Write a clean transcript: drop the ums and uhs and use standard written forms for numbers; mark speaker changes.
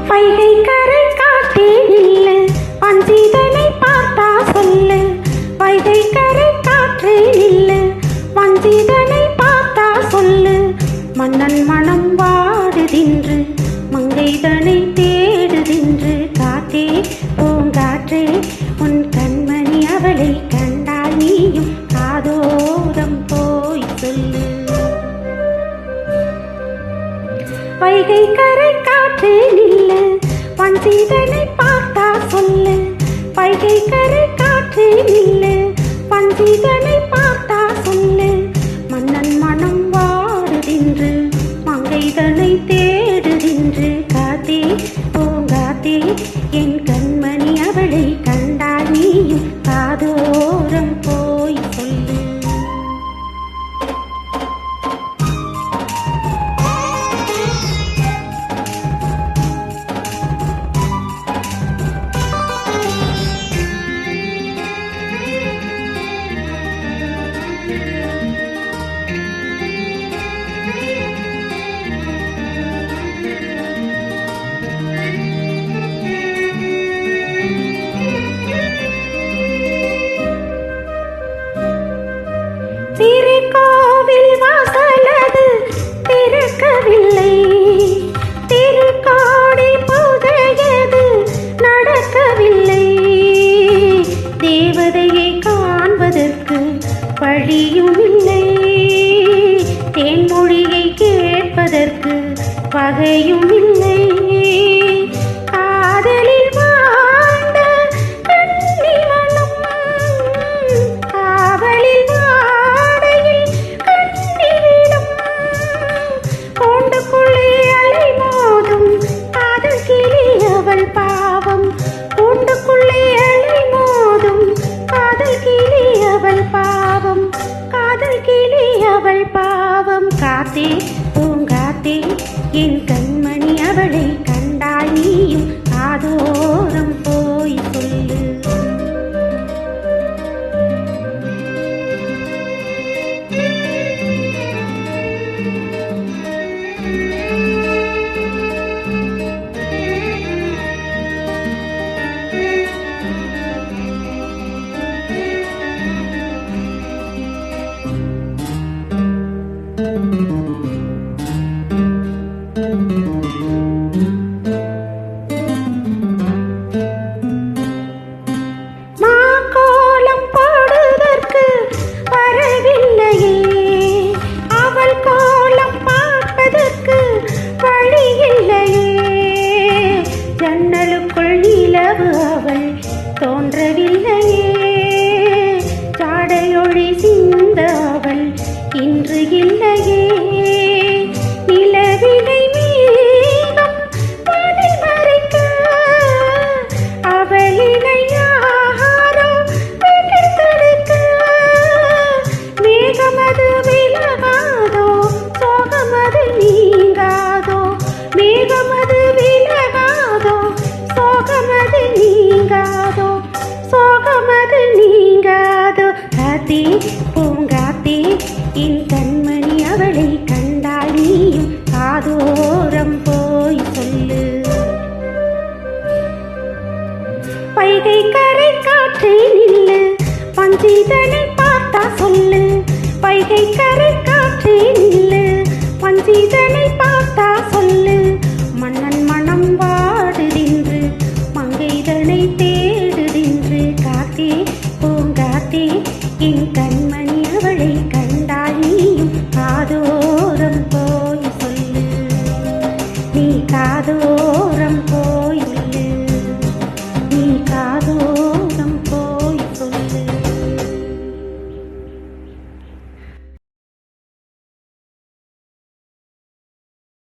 Speaker 1: வைகை கரை காட்டே நில்லு, வஞ்சிதனை பார்த்தா சொல்லு. வைகை கரை காற்றே நில்லு, வஞ்சிதனை பார்த்தா சொல்லு. மன்னன் மனம் வாடுதின்று, மங்கைதனை தேடுதின்று. காத்தே பூங்காற்றே, உன் கண்மணி அவளை கண்டால் நீயும் காதோரம் போய் சொல்லு. வைகை கரை காற்றே நில்லு, வஞ்சிதனை பார்த்தா சொல்லு. வைகை கரை காற்றே நில்லு, வஞ்சிதனை பார்த்தா சொல்லு. மன்னன் மனம் வாடுதின்று, மங்கைதனை தேடுதின்று. காத்தே பூங்காத்தே, என் கண்மணி அவளை கண்டால் நீயும் காதோரம் போய் சொல்லு. திருக்கோவில் வாசலது திறக்கவில்லை, திருக்கோடி பூஜையது நடக்கவில்லை. தேவதையை காண்பதற்கு வழியும் இல்லை, தேன்மொழியை கேட்பதற்கு வகையும் இல்லை. காதலில் வாழ்ந்த கண்ணிவனும் காவலில் வாடையில் கண்ணிவிடும். கூண்டுக்குள்ளே அலை மோதும் காதல் கிளி அவள் பாவம். கூண்டுக்குள்ளே அலை மோதும் காதல் கிளி அவள் பாவம். காதல் கிளி அவள் பாவம். காத்தே பூங்காத்தே, என் கண்மணி அவளை கண்டால் நீயும் காதோரம் போய் சொல்லு. மாக்கோலம் போடுவதற்கு வரவில்லையே, அவள் கோலம் பார்ப்பதற்கு வழி இல்லையே. ஜன்னலுக்குள் நிலவு அவள் தோன்றவில்லையே, ஜாடையொளி சிந்த அவள் இன்று இல்லையே. நிலவினை மேகம் மணி மறைக்க, அவளினை யாரோ பிடித்தெடுக்க. மேகமது விலகாதோ, சோகமது நீங்காதோ. மேகமது விலகாதோ, சோகமது நீங்காதோ. சோகமது நீங்காதோ. காத்தே பூங்காத்தே, என் கண்மணி அவளை கண்டால் நீயும் காதோரம் போய் சொல்லு. வைகை கரை காற்றே நில்லு, வஞ்சிதனை பார்த்தா சொல்லு. வைகை கரை காற்றே நில்லு, வஞ்சிதனை